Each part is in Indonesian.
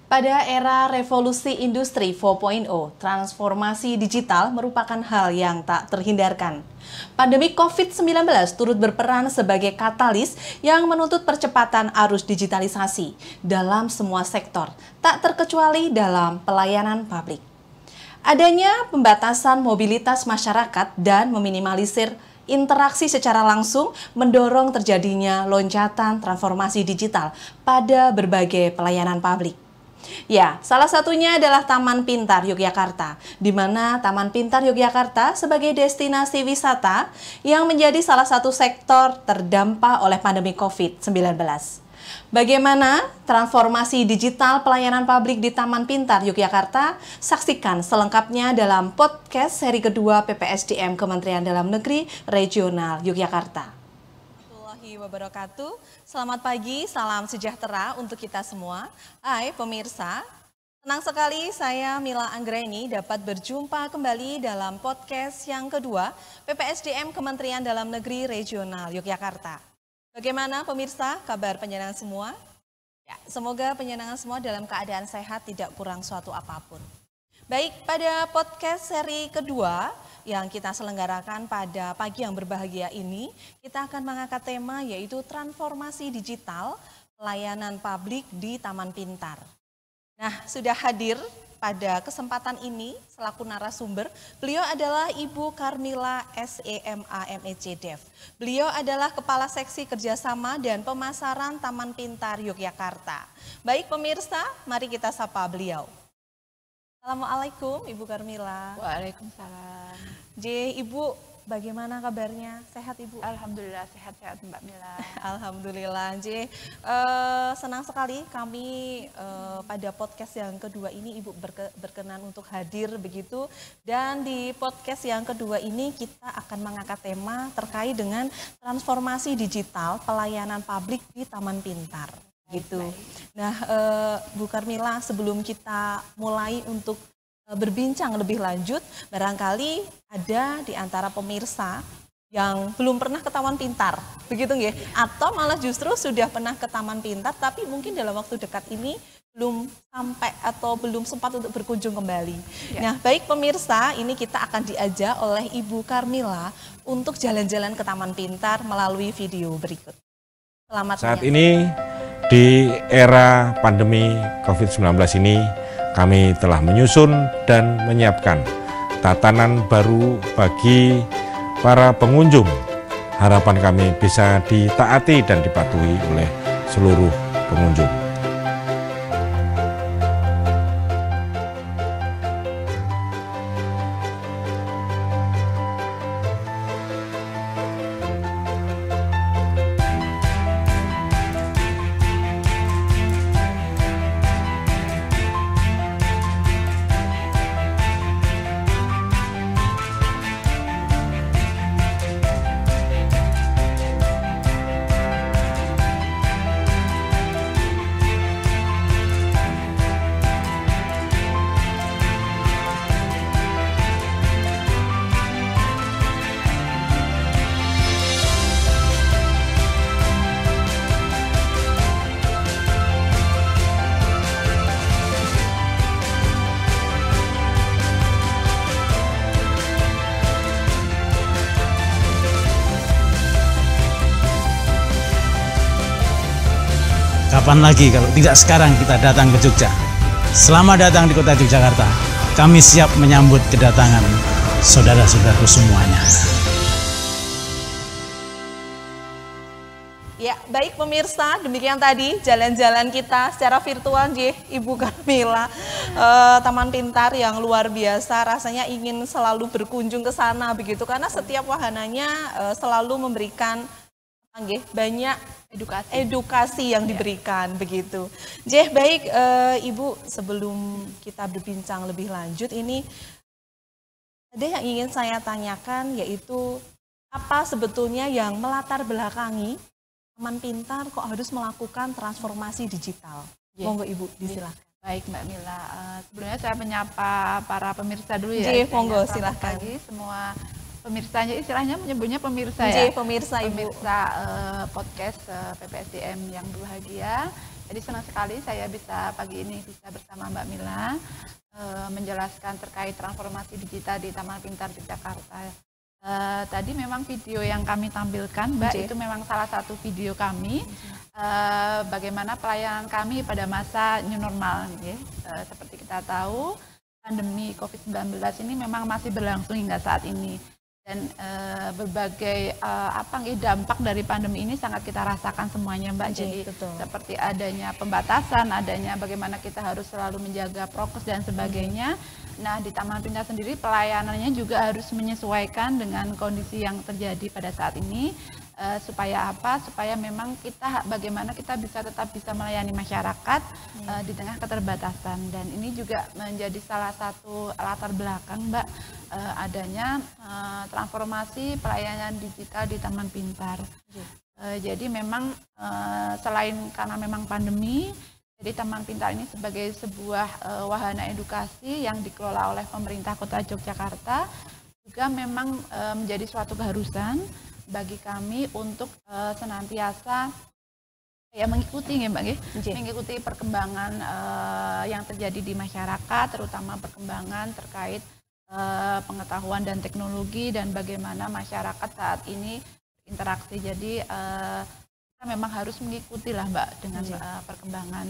Pada era revolusi industri 4.0, transformasi digital merupakan hal yang tak terhindarkan. Pandemi COVID-19 turut berperan sebagai katalis yang menuntut percepatan arus digitalisasi dalam semua sektor, tak terkecuali dalam pelayanan publik. Adanya pembatasan mobilitas masyarakat dan meminimalisir interaksi secara langsung mendorong terjadinya loncatan transformasi digital pada berbagai pelayanan publik. Ya, salah satunya adalah Taman Pintar Yogyakarta, di mana Taman Pintar Yogyakarta sebagai destinasi wisata yang menjadi salah satu sektor terdampak oleh pandemi COVID-19. Bagaimana transformasi digital pelayanan publik di Taman Pintar Yogyakarta? Saksikan selengkapnya dalam podcast seri kedua PPSDM Kementerian Dalam Negeri Regional Yogyakarta. Wabarakatuh. Selamat pagi, salam sejahtera untuk kita semua. Hai pemirsa, senang sekali saya Mila Anggreni dapat berjumpa kembali dalam podcast yang kedua PPSDM Kementerian Dalam Negeri Regional Yogyakarta. Bagaimana pemirsa, kabar penjenengan semua? Ya, semoga penjenengan semua dalam keadaan sehat, tidak kurang suatu apapun. Baik, pada podcast seri kedua yang kita selenggarakan pada pagi yang berbahagia ini, kita akan mengangkat tema yaitu transformasi digital pelayanan publik di Taman Pintar. Nah, sudah hadir pada kesempatan ini selaku narasumber, beliau adalah Ibu Karmila SEMA MEC Dev. Beliau adalah Kepala Seksi Kerjasama dan Pemasaran Taman Pintar Yogyakarta. Baik pemirsa, mari kita sapa beliau. Assalamualaikum Ibu Karmila. Waalaikumsalam. Ibu, bagaimana kabarnya? Sehat Ibu? Alhamdulillah sehat-sehat Mbak Mila. Alhamdulillah. Senang sekali kami pada podcast yang kedua ini Ibu berkenan untuk hadir begitu. Dan di podcast yang kedua ini kita akan mengangkat tema terkait dengan transformasi digital pelayanan publik di Taman Pintar. Gitu. Nah, Bu Karmila, sebelum kita mulai untuk berbincang lebih lanjut, barangkali ada di antara pemirsa yang belum pernah ke Taman Pintar, begitu nggih? Atau malah justru sudah pernah ke Taman Pintar, tapi mungkin dalam waktu dekat ini belum sampai atau belum sempat untuk berkunjung kembali. Ya. Nah, baik pemirsa, ini kita akan diajak oleh Ibu Karmila untuk jalan-jalan ke Taman Pintar melalui video berikut. Selamat saat ini. Di era pandemi COVID-19 ini, kami telah menyusun dan menyiapkan tatanan baru bagi para pengunjung. Harapan kami bisa ditaati dan dipatuhi oleh seluruh pengunjung. Kapan lagi kalau tidak sekarang kita datang ke Jogja. Selamat datang di kota Yogyakarta. Kami siap menyambut kedatangan saudara-saudaraku semuanya. Ya, baik pemirsa, demikian tadi jalan-jalan kita secara virtual Ibu Karmila. Taman Pintar yang luar biasa, rasanya ingin selalu berkunjung ke sana begitu, karena setiap wahananya selalu memberikan banyak edukasi yang diberikan begitu. Baik Ibu, sebelum kita berbincang lebih lanjut ini ada yang ingin saya tanyakan, yaitu apa sebetulnya yang melatar belakangi Taman Pintar kok harus melakukan transformasi digital? Monggo Ibu, disilakan. Baik Mbak Mila, sebelumnya saya menyapa para pemirsa dulu ya. Monggo silahkan. Pagi semua pemirsanya, istilahnya menyebutnya pemirsa ya. Pemirsa Ibu. Pemirsa podcast PPSDM yang berbahagia. Jadi senang sekali saya bisa pagi ini bisa bersama Mbak Mila menjelaskan terkait transformasi digital di Taman Pintar di Jakarta. Tadi memang video yang kami tampilkan, Mbak, itu memang salah satu video kami bagaimana pelayanan kami pada masa new normal. Seperti kita tahu, pandemi COVID-19 ini memang masih berlangsung hingga saat ini. Dan berbagai dampak dari pandemi ini sangat kita rasakan semuanya, Mbak. Jadi seperti adanya pembatasan, adanya bagaimana kita harus selalu menjaga prokes dan sebagainya. Nah, di Taman Pintar sendiri pelayanannya juga harus menyesuaikan dengan kondisi yang terjadi pada saat ini. Supaya apa? Supaya memang bagaimana kita tetap bisa melayani masyarakat di tengah keterbatasan. Dan ini juga menjadi salah satu latar belakang, Mbak, adanya transformasi pelayanan digital di Taman Pintar. Jadi memang selain karena memang pandemi, jadi Taman Pintar ini sebagai sebuah wahana edukasi yang dikelola oleh pemerintah Kota Yogyakarta juga memang menjadi suatu keharusan bagi kami untuk senantiasa mengikuti mengikuti perkembangan yang terjadi di masyarakat, terutama perkembangan terkait pengetahuan dan teknologi dan bagaimana masyarakat saat ini interaksi. Jadi kita memang harus mengikuti lah, Mbak, dengan perkembangan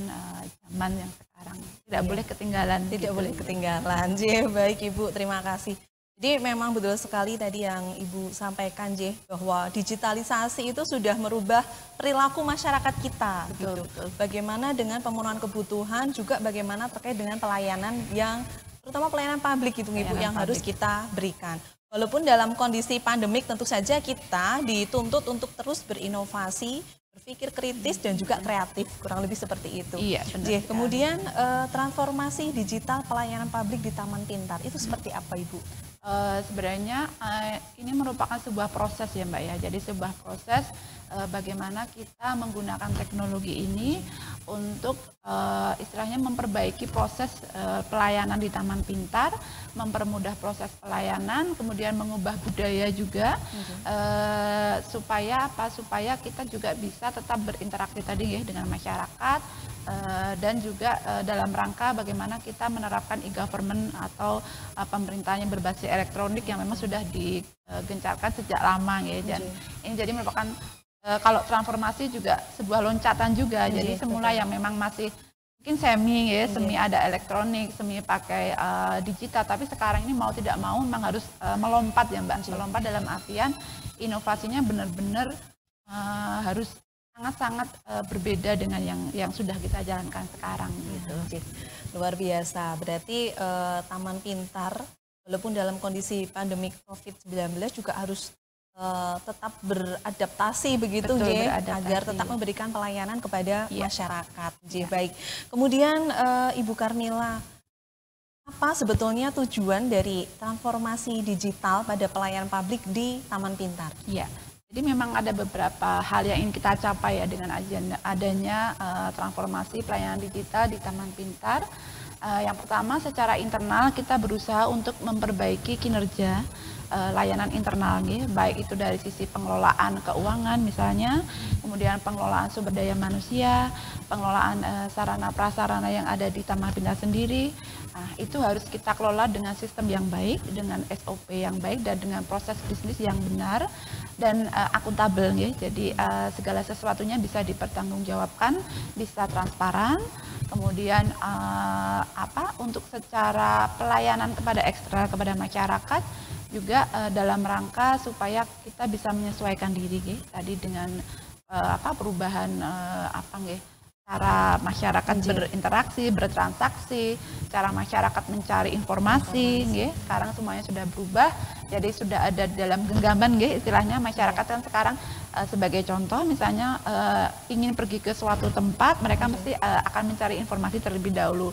zaman yang sekarang. Tidak boleh ketinggalan. Tidak boleh ketinggalan. Baik Ibu, terima kasih. Jadi memang betul sekali tadi yang Ibu sampaikan, bahwa digitalisasi itu sudah merubah perilaku masyarakat kita. Betul. Bagaimana dengan pemenuhan kebutuhan, juga bagaimana terkait dengan pelayanan yang, terutama pelayanan publik itu, Ibu, yang harus kita berikan. Walaupun dalam kondisi pandemik tentu saja kita dituntut untuk terus berinovasi, berpikir kritis dan juga kreatif, kurang lebih seperti itu. Iya, benar. Kemudian transformasi digital pelayanan publik di Taman Pintar itu seperti apa, Ibu? Sebenarnya ini merupakan sebuah proses ya, Mbak ya. Jadi sebuah proses bagaimana kita menggunakan teknologi ini untuk istilahnya memperbaiki proses pelayanan di Taman Pintar, mempermudah proses pelayanan, kemudian mengubah budaya juga supaya kita juga bisa tetap berinteraksi tadi ya dengan masyarakat dan juga dalam rangka bagaimana kita menerapkan e-government atau pemerintahan yang berbasis elektronik yang memang sudah digencarkan sejak lama ya. Dan ini jadi merupakan kalau transformasi juga sebuah loncatan juga. Jadi semula yang memang masih mungkin semi ada elektronik, semi pakai digital, tapi sekarang ini mau tidak mau memang harus melompat ya, Mbak. Melompat dalam artian inovasinya benar-benar harus sangat-sangat berbeda dengan yang sudah kita jalankan sekarang gitu. Luar biasa. Berarti Taman Pintar walaupun dalam kondisi pandemi COVID-19 juga harus tetap beradaptasi begitu, agar tetap memberikan pelayanan kepada masyarakat. Baik. Kemudian Ibu Karmila, apa sebetulnya tujuan dari transformasi digital pada pelayanan publik di Taman Pintar? Iya. Jadi memang ada beberapa hal yang ingin kita capai ya dengan adanya transformasi pelayanan digital di Taman Pintar. Yang pertama, secara internal kita berusaha untuk memperbaiki kinerja layanan internal, baik itu dari sisi pengelolaan keuangan misalnya, kemudian pengelolaan sumber daya manusia, pengelolaan sarana prasarana yang ada di Taman Pintar sendiri. Itu harus kita kelola dengan sistem yang baik, dengan SOP yang baik, dan dengan proses bisnis yang benar dan akuntabel ya. Jadi segala sesuatunya bisa dipertanggungjawabkan, bisa transparan. Kemudian untuk secara pelayanan kepada masyarakat juga dalam rangka supaya kita bisa menyesuaikan diri tadi dengan perubahan cara masyarakat berinteraksi, bertransaksi, cara masyarakat mencari informasi, sekarang semuanya sudah berubah. Jadi sudah ada dalam genggaman, istilahnya masyarakat kan sekarang sebagai contoh misalnya ingin pergi ke suatu tempat, mereka mesti akan mencari informasi terlebih dahulu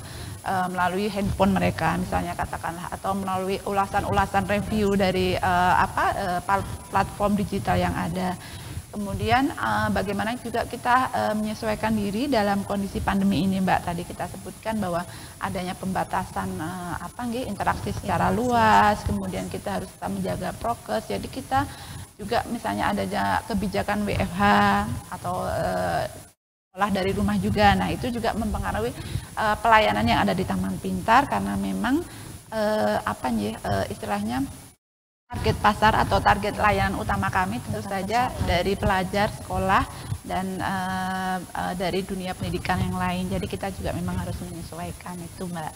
melalui handphone mereka misalnya katakanlah, atau melalui ulasan-ulasan review dari platform digital yang ada. Kemudian bagaimana juga kita menyesuaikan diri dalam kondisi pandemi ini, Mbak. Tadi kita sebutkan bahwa adanya pembatasan interaksi secara luas, kemudian kita harus tetap menjaga prokes. Jadi kita juga misalnya adanya kebijakan WFH atau sekolah dari rumah juga. Nah, itu juga mempengaruhi pelayanan yang ada di Taman Pintar, karena memang istilahnya target pasar atau target layanan utama kami tentu saja dari pelajar sekolah dan dari dunia pendidikan yang lain. Jadi kita juga memang harus menyesuaikan itu, Mbak.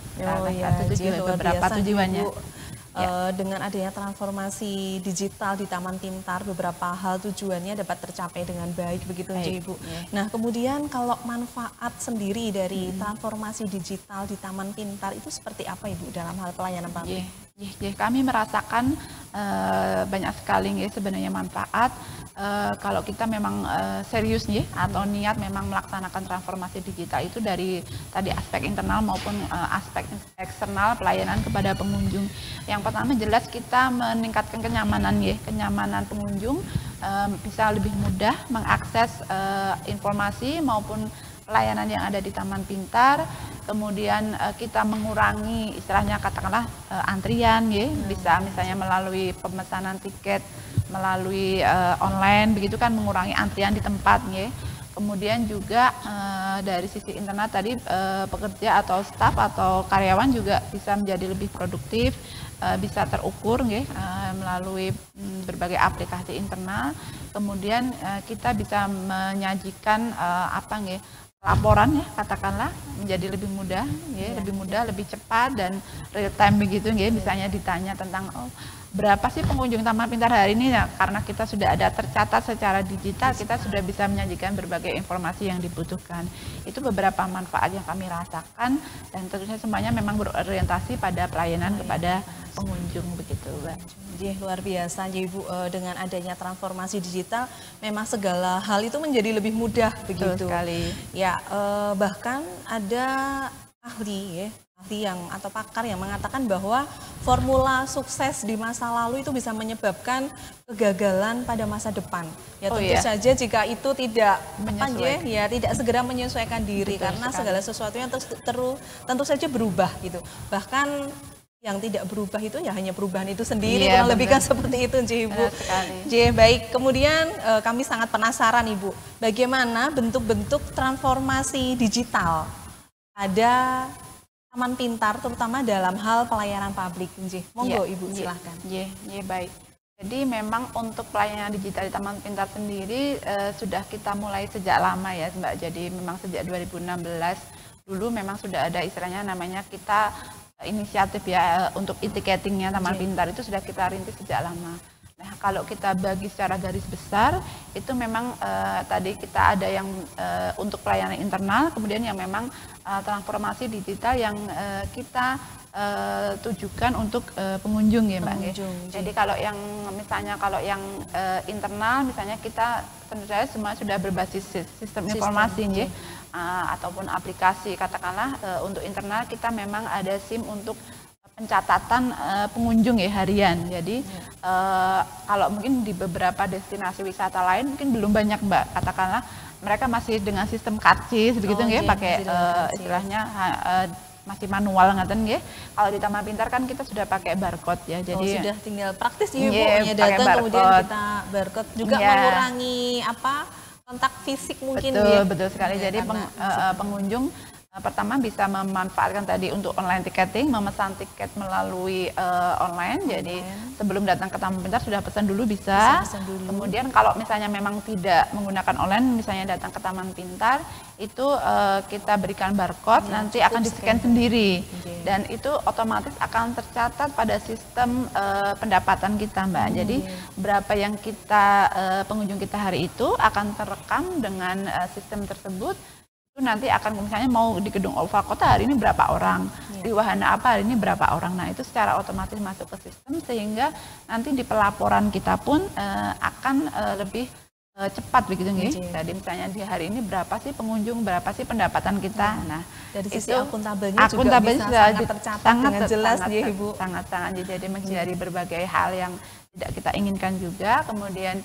Beberapa tujuannya. Dengan adanya transformasi digital di Taman Pintar, beberapa hal tujuannya dapat tercapai dengan baik, begitu aja Ibu. Nah, kemudian kalau manfaat sendiri dari transformasi digital di Taman Pintar itu seperti apa Ibu dalam hal pelayanan publik? Kami merasakan banyak sekali sebenarnya manfaat kalau kita memang serius atau niat memang melaksanakan transformasi digital itu dari tadi aspek internal maupun aspek eksternal pelayanan kepada pengunjung. Yang pertama jelas kita meningkatkan kenyamanan pengunjung, bisa lebih mudah mengakses informasi maupun pelayanan yang ada di Taman Pintar. Kemudian kita mengurangi istilahnya katakanlah antrian, bisa misalnya melalui pemesanan tiket melalui online, begitu kan, mengurangi antrian di tempat. Kemudian juga dari sisi internal tadi pekerja atau staf atau karyawan juga bisa menjadi lebih produktif, bisa terukur melalui berbagai aplikasi internal. Kemudian kita bisa menyajikan laporan katakanlah menjadi lebih mudah, lebih cepat dan real time begitu, misalnya ditanya tentang berapa sih pengunjung Taman Pintar hari ini, karena kita sudah ada tercatat secara digital, kita sudah bisa menyajikan berbagai informasi yang dibutuhkan. Itu beberapa manfaat yang kami rasakan dan tentunya semuanya memang berorientasi pada pelayanan kepada pengunjung begitu, Mbak. Luar biasa Ibu, dengan adanya transformasi digital memang segala hal itu menjadi lebih mudah begitu. Betul sekali. Bahkan ada ahli yang atau pakar yang mengatakan bahwa formula sukses di masa lalu itu bisa menyebabkan kegagalan pada masa depan. Tentu saja jika itu tidak tidak segera menyesuaikan diri. Betul karena sekali. Segala sesuatunya tentu saja berubah gitu. Bahkan yang tidak berubah itu hanya perubahan itu sendiri, kurang lebih kan seperti itu Ibu. Baik, kemudian kami sangat penasaran Ibu, bagaimana bentuk-bentuk transformasi digital ada Taman Pintar, terutama dalam hal pelayanan publik. Monggo Ibu, silahkan. Baik. Jadi memang untuk pelayanan digital di Taman Pintar sendiri sudah kita mulai sejak lama ya Mbak. Jadi memang sejak 2016 dulu memang sudah ada istilahnya namanya kita inisiatif untuk e-ticketingnya Taman Pintar itu sudah kita rintis sejak lama. Nah, kalau kita bagi secara garis besar itu memang tadi kita ada yang untuk pelayanan internal, kemudian yang memang transformasi digital yang kita tujukan untuk pengunjung ya Mbak. Jadi kalau yang misalnya internal misalnya kita tentu saja semua sudah berbasis sistem informasi ataupun aplikasi, katakanlah untuk internal kita memang ada SIM untuk pencatatan pengunjung harian. Jadi kalau mungkin di beberapa destinasi wisata lain mungkin belum banyak Mbak, katakanlah mereka masih dengan sistem karcis begitu pakai istilahnya masih manual Kalau di Taman Pintar kan kita sudah pakai barcode ya. Jadi sudah tinggal praktis Ibu, datang kemudian kita barcode juga mengurangi kontak fisik mungkin. Betul sekali. Jadi pengunjung pertama bisa memanfaatkan tadi untuk online ticketing, memesan tiket melalui online. Jadi sebelum datang ke Taman Pintar sudah pesan dulu bisa. Kemudian kalau misalnya memang tidak menggunakan online, misalnya datang ke Taman Pintar, itu kita berikan barcode, nanti akan di-scan sendiri. Dan itu otomatis akan tercatat pada sistem pendapatan kita Mbak. Jadi berapa yang kita pengunjung kita hari itu akan terekam dengan sistem tersebut. Nanti akan misalnya mau di gedung Olva Kota hari ini berapa orang, di wahana apa hari ini berapa orang. Nah itu secara otomatis masuk ke sistem sehingga nanti di pelaporan kita pun akan lebih cepat begitu Jadi misalnya di hari ini berapa sih pengunjung, berapa sih pendapatan kita. Nah dari sisi akuntabelnya juga bisa sangat tercatat dengan jelas Ibu. Sangat jadi menghindari berbagai hal yang tidak kita inginkan juga. Kemudian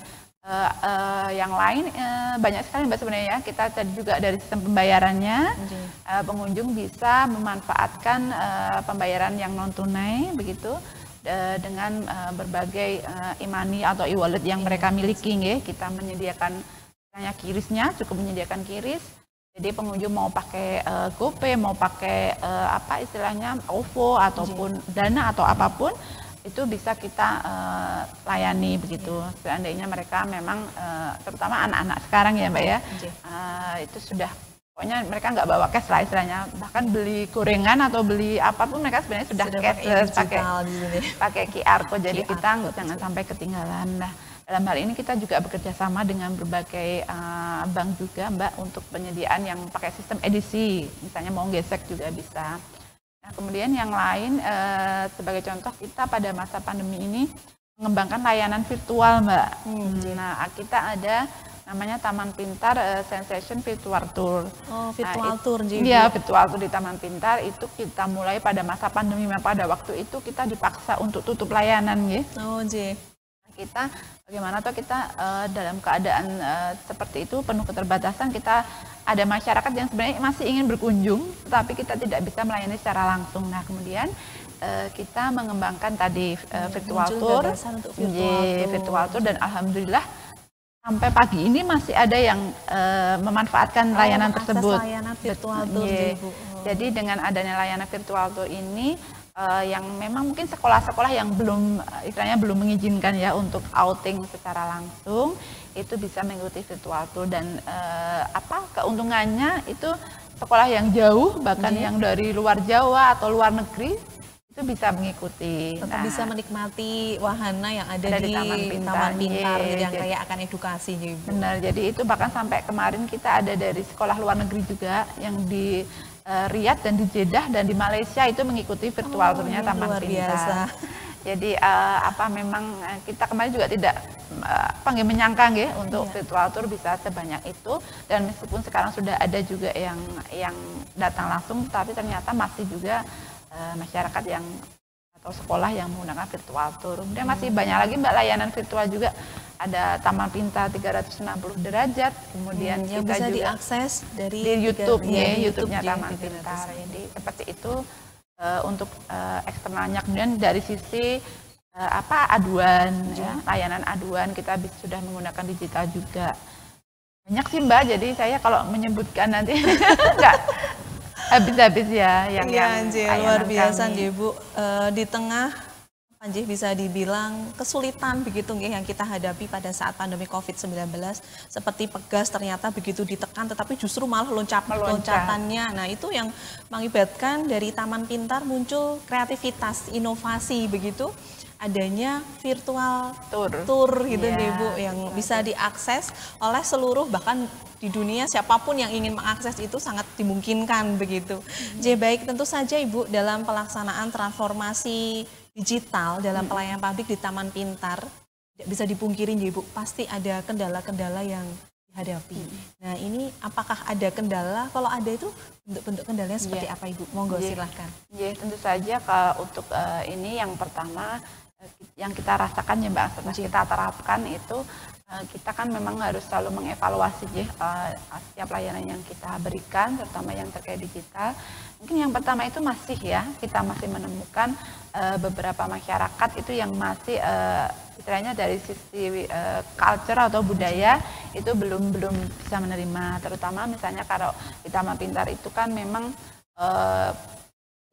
yang lain banyak sekali Mbak sebenarnya. Kita juga dari sistem pembayarannya pengunjung bisa memanfaatkan pembayaran yang non tunai begitu dengan berbagai e-money atau e-wallet yang mereka miliki. Kita menyediakan misalnya QRIS-nya, cukup menyediakan QRIS. Jadi pengunjung mau pakai GoPay, mau pakai apa istilahnya OVO ataupun Dana atau apapun, itu bisa kita layani begitu. Seandainya mereka memang terutama anak-anak sekarang ya Mbak ya, itu sudah pokoknya mereka nggak bawa cash lah istilahnya, bahkan beli gorengan atau beli apapun mereka sebenarnya sudah cashless, pakai QR code, jadi kita jangan sampai ketinggalan. Nah, dalam hal ini kita juga bekerja sama dengan berbagai bank juga Mbak untuk penyediaan yang pakai sistem edisi, misalnya mau gesek juga bisa. Nah, kemudian yang lain sebagai contoh kita pada masa pandemi ini mengembangkan layanan virtual Mbak. Nah, kita ada namanya Taman Pintar Sensation Virtual Tour. Oh, virtual tour jadi. Iya, virtual tour di Taman Pintar itu kita mulai pada masa pandemi. Pada waktu itu kita dipaksa untuk tutup layanan ya. Oh, kita bagaimana tuh kita dalam keadaan seperti itu penuh keterbatasan, kita ada masyarakat yang sebenarnya masih ingin berkunjung tapi kita tidak bisa melayani secara langsung. Nah, kemudian kita mengembangkan tadi virtual tour, virtual tour, dan alhamdulillah sampai pagi ini masih ada yang memanfaatkan layanan tersebut. Layanan virtual tour, Jadi dengan adanya layanan virtual tour ini yang memang mungkin sekolah-sekolah yang belum istilahnya belum mengizinkan ya untuk outing secara langsung, itu bisa mengikuti virtual tour, dan keuntungannya itu sekolah yang jauh bahkan yang dari luar Jawa atau luar negeri itu bisa mengikuti. Tetap bisa menikmati wahana yang ada di Taman Pintar yang kayak akan edukasi gitu. Benar, jadi itu bahkan sampai kemarin kita ada dari sekolah luar negeri juga yang di Riyadh dan di Jeddah dan di Malaysia itu mengikuti virtual tournya Taman Pintar. Biasa. Jadi memang kita kemarin juga tidak menyangka ya untuk virtual tour bisa sebanyak itu, dan meskipun sekarang sudah ada juga yang datang langsung, tapi ternyata masih juga masyarakat yang atau sekolah yang menggunakan virtual tour. Kemudian masih banyak lagi Mbak layanan virtual juga. Ada Taman Pintar 360 derajat, kemudian yang kita bisa juga diakses dari YouTube-nya Taman Pintar. Jadi seperti itu untuk eksternalnya. Kemudian dari sisi aduan, layanan aduan kita sudah menggunakan digital juga. Banyak sih Mbak, jadi saya kalau menyebutkan nanti enggak habis-habis ya yang luar biasa nggih Bu. Di tengah bisa dibilang kesulitan begitu yang kita hadapi pada saat pandemi COVID-19, seperti Pegas ternyata begitu ditekan tetapi justru malah loncatannya. Nah, itu yang mengakibatkan dari Taman Pintar muncul kreativitas, inovasi begitu, adanya virtual tour gitu nih Bu, yang bisa diakses oleh seluruh, bahkan di dunia siapapun yang ingin mengakses itu sangat dimungkinkan begitu. Jadi baik, tentu saja Ibu dalam pelaksanaan transformasi digital dalam pelayanan publik di Taman Pintar tidak bisa dipungkiri Ibu, pasti ada kendala-kendala yang dihadapi. Nah, ini apakah ada kendala? Kalau ada itu bentuk-bentuk kendalanya seperti apa Ibu? Monggo silahkan. Ya, tentu saja kalau untuk ini yang pertama yang kita rasakan ya Mbak, setelah kita terapkan itu kita kan memang harus selalu mengevaluasi setiap layanan yang kita berikan, terutama yang terkait digital. Mungkin yang pertama itu kita masih menemukan beberapa masyarakat itu yang masih istilahnya dari sisi culture atau budaya itu belum bisa menerima, terutama misalnya kalau di Taman Pintar itu kan memang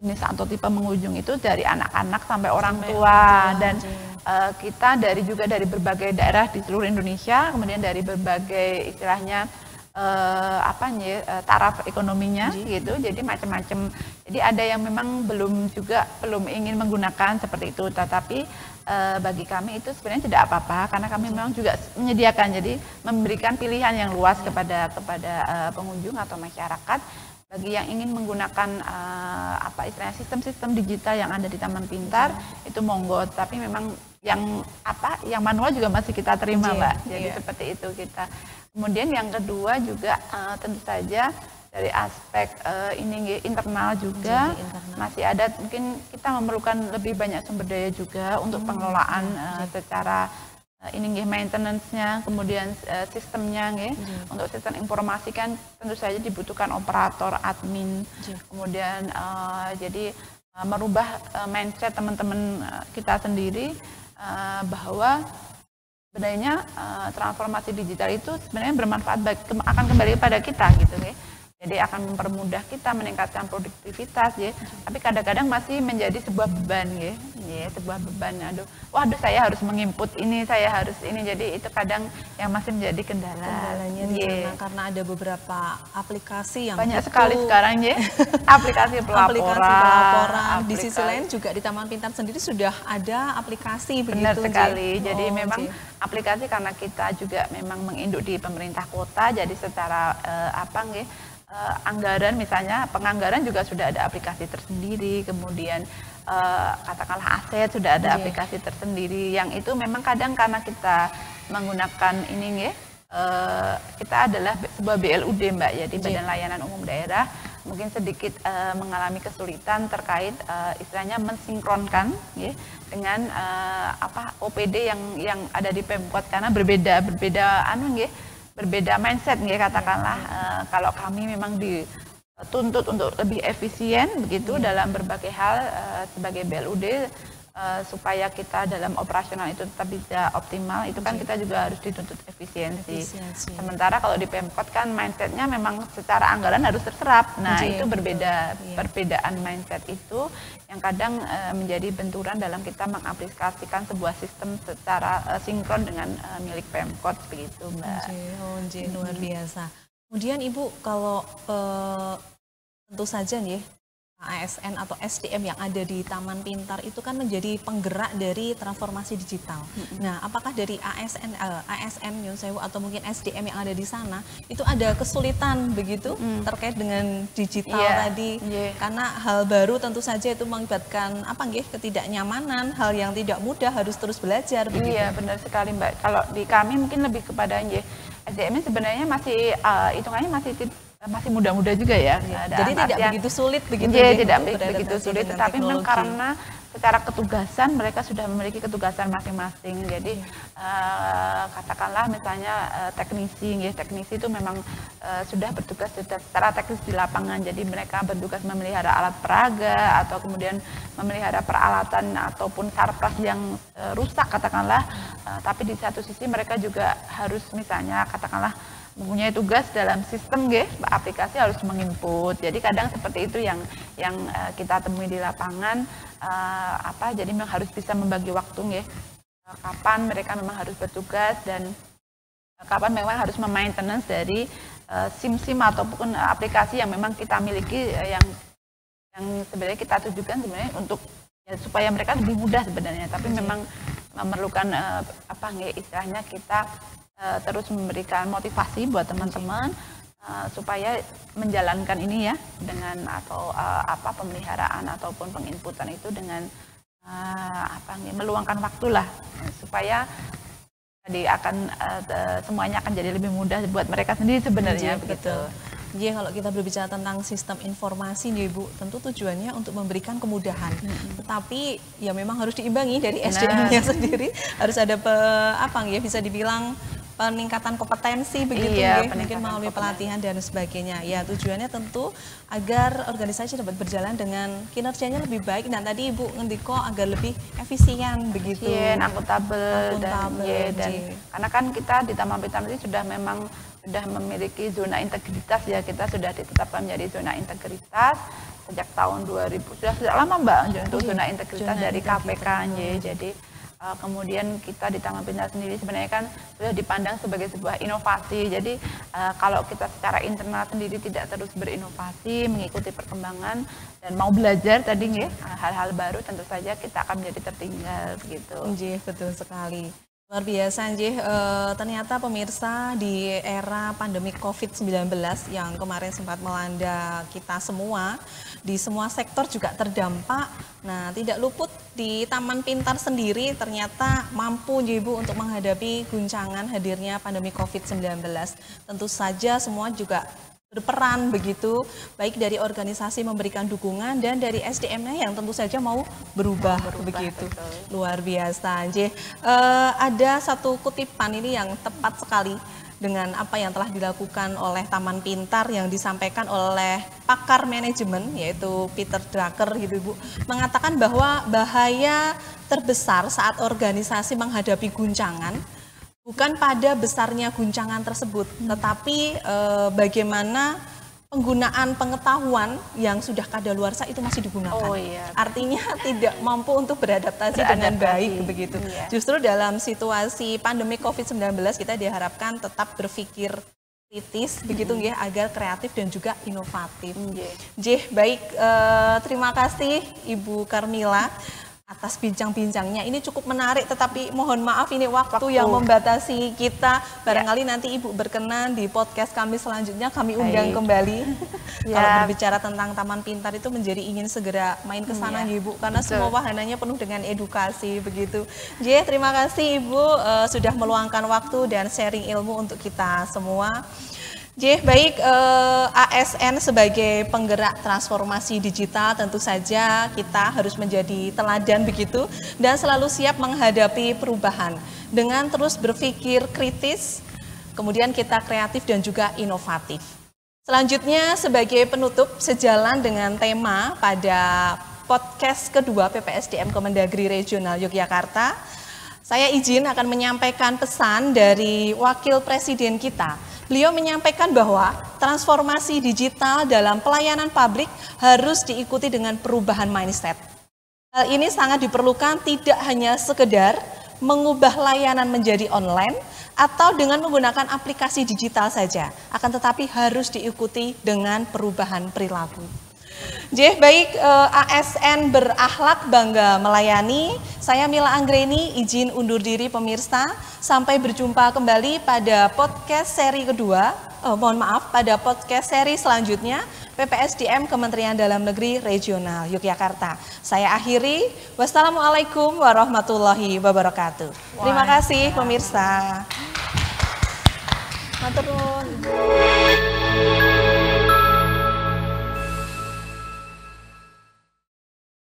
jenis atau tipe pengunjung itu dari anak-anak sampai orang tua, dan kita dari berbagai daerah di seluruh Indonesia, kemudian dari berbagai istilahnya taraf ekonominya gitu, jadi macam-macam. Jadi ada yang memang belum ingin menggunakan seperti itu, tetapi bagi kami itu sebenarnya tidak apa-apa karena kami memang juga menyediakan, jadi memberikan pilihan yang luas kepada pengunjung atau masyarakat bagi yang ingin menggunakan istilahnya sistem-sistem digital yang ada di Taman Pintar itu monggo, tapi memang yang manual juga masih kita terima Mbak. Jadi seperti itu kita. Kemudian yang kedua juga tentu saja dari aspek internal juga masih ada, mungkin kita memerlukan lebih banyak sumber daya juga untuk pengelolaan secara maintenance-nya, kemudian sistemnya untuk sistem informasi kan tentu saja dibutuhkan operator, admin, kemudian jadi merubah mindset teman-teman kita sendiri bahwa sebenarnya transformasi digital itu sebenarnya bermanfaat akan kembali pada kita gitu ya. Jadi akan mempermudah kita meningkatkan produktivitas ya. Tapi kadang-kadang masih menjadi sebuah beban ya. Ya, sebuah beban. Waduh saya harus menginput ini, saya harus ini. Jadi itu kadang yang masih menjadi kendala. Kendalanya di sana karena ada beberapa aplikasi yang banyak sekali sekarang ya. Aplikasi pelaporan. Di sisi lain juga di Taman Pintar sendiri sudah ada aplikasi begitu. Benar sekali. Jadi memang aplikasi karena kita juga memang menginduk di pemerintah kota. Jadi secara anggaran misalnya penganggaran juga sudah ada aplikasi tersendiri, kemudian katakanlah aset sudah ada aplikasi tersendiri yang itu memang kadang karena kita menggunakan ini kita adalah sebuah BLUD Mbak ya di Badan Layanan Umum Daerah mungkin sedikit mengalami kesulitan terkait istilahnya mensinkronkan ya, dengan OPD yang ada di Pemkot karena berbeda mindset ya katakanlah kalau kami memang dituntut untuk lebih efisien begitu dalam berbagai hal sebagai BLUD supaya kita dalam operasional itu tetap bisa optimal itu kan kita juga harus dituntut efisiensi. Sementara kalau di Pemkot kan mindsetnya memang secara anggaran harus terserap. Nah itu perbedaan mindset itu yang kadang menjadi benturan dalam kita mengaplikasikan sebuah sistem secara sinkron dengan milik Pemkot begitu Mbak. Luar biasa. Kemudian Ibu kalau tentu saja nih ASN atau SDM yang ada di Taman Pintar itu kan menjadi penggerak dari transformasi digital. Nah, apakah dari ASN Nyun Sewu atau mungkin SDM yang ada di sana itu ada kesulitan begitu terkait dengan digital tadi? Karena hal baru tentu saja itu mengakibatkan ketidaknyamanan, hal yang tidak mudah harus terus belajar begitu. Iya, benar sekali Mbak. Kalau di kami mungkin lebih kepada SDM sebenarnya masih hitungannya masih muda-muda juga ya. Jadi tidak begitu sulit begitu. Tidak begitu sulit, tetapi memang karena secara ketugasan mereka sudah memiliki ketugasan masing-masing. Jadi katakanlah misalnya teknisi itu memang sudah bertugas secara teknis di lapangan. Jadi mereka bertugas memelihara alat peraga atau kemudian memelihara peralatan ataupun sarpras yang rusak katakanlah. Tapi di satu sisi mereka juga harus misalnya katakanlah mempunyai tugas dalam sistem aplikasi harus menginput. Jadi kadang seperti itu yang kita temui di lapangan jadi memang harus bisa membagi waktu kapan mereka memang harus bertugas dan kapan memang harus memaintenance dari SIM ataupun aplikasi yang memang kita miliki yang sebenarnya kita tujukan sebenarnya untuk supaya mereka lebih mudah sebenarnya, tapi memang memerlukan istilahnya kita terus memberikan motivasi buat teman-teman supaya menjalankan ini ya dengan atau pemeliharaan ataupun penginputan itu dengan meluangkan waktu lah supaya semuanya akan jadi lebih mudah buat mereka sendiri sebenarnya begitu. Jadi kalau kita berbicara tentang sistem informasi nih Bu, tentu tujuannya untuk memberikan kemudahan. Tetapi ya memang harus diimbangi dari SDM-nya sendiri, harus ada bisa dibilang peningkatan kompetensi begitu mungkin melalui pelatihan dan sebagainya. Ya tujuannya tentu agar organisasi dapat berjalan dengan kinerjanya lebih baik dan tadi Ibu ngendiko agar lebih efisien begitu. Akuntabel dan karena kan kita di Taman Pintar ini sudah memiliki zona integritas ya, kita sudah ditetapkan menjadi zona integritas sejak tahun 2000 sudah lama Mbak untuk zona integritas dari KPK jadi kemudian kita di Taman Pintar sendiri sebenarnya kan sudah dipandang sebagai sebuah inovasi. Jadi kalau kita secara internal sendiri tidak terus berinovasi, mengikuti perkembangan dan mau belajar tadi hal-hal baru, tentu saja kita akan menjadi tertinggal begitu. Betul sekali. Luar biasa ternyata pemirsa di era pandemi COVID-19 yang kemarin sempat melanda kita semua, di semua sektor juga terdampak. Nah, tidak luput di Taman Pintar sendiri ternyata mampu Ibu untuk menghadapi guncangan hadirnya pandemi COVID-19. Tentu saja semua juga berperan begitu, baik dari organisasi memberikan dukungan dan dari SDM-nya yang tentu saja mau berubah begitu. Betul. Luar biasa. Ada satu kutipan ini yang tepat sekali dengan apa yang telah dilakukan oleh Taman Pintar yang disampaikan oleh pakar manajemen yaitu Peter Drucker gitu Ibu, mengatakan bahwa bahaya terbesar saat organisasi menghadapi guncangan bukan pada besarnya guncangan tersebut, tetapi bagaimana penggunaan pengetahuan yang sudah kadaluarsa itu masih digunakan. Oh, iya. Artinya tidak mampu untuk beradaptasi dengan baik begitu. Iya. Justru dalam situasi pandemi COVID-19 kita diharapkan tetap berpikir kritis begitu ya, agar kreatif dan juga inovatif. Baik, terima kasih Ibu Karmila atas bincang-bincangnya. Ini cukup menarik, tetapi mohon maaf ini waktu yang membatasi kita. Barangkali nanti Ibu berkenan di podcast kami selanjutnya, kami undang kembali. Kalau berbicara tentang Taman Pintar itu menjadi ingin segera main ke sana Ibu, karena semua wahananya penuh dengan edukasi begitu. Terima kasih Ibu sudah meluangkan waktu dan sharing ilmu untuk kita semua. Baik, ASN sebagai penggerak transformasi digital tentu saja kita harus menjadi teladan begitu dan selalu siap menghadapi perubahan dengan terus berpikir kritis, kemudian kita kreatif dan juga inovatif. Selanjutnya sebagai penutup sejalan dengan tema pada podcast kedua PPSDM Kemendagri Regional Yogyakarta, saya izin akan menyampaikan pesan dari Wakil Presiden kita. Beliau menyampaikan bahwa transformasi digital dalam pelayanan publik harus diikuti dengan perubahan mindset. Hal ini sangat diperlukan tidak hanya sekedar mengubah layanan menjadi online atau dengan menggunakan aplikasi digital saja, akan tetapi harus diikuti dengan perubahan perilaku. Baik, ASN berakhlak bangga melayani. Saya Mila Anggreni, izin undur diri pemirsa. Sampai berjumpa kembali pada podcast seri kedua. Pada podcast seri selanjutnya PPSDM Kementerian Dalam Negeri Regional Yogyakarta. Saya akhiri. Wassalamualaikum warahmatullahi wabarakatuh. Terima kasih pemirsa. Matur nuwun.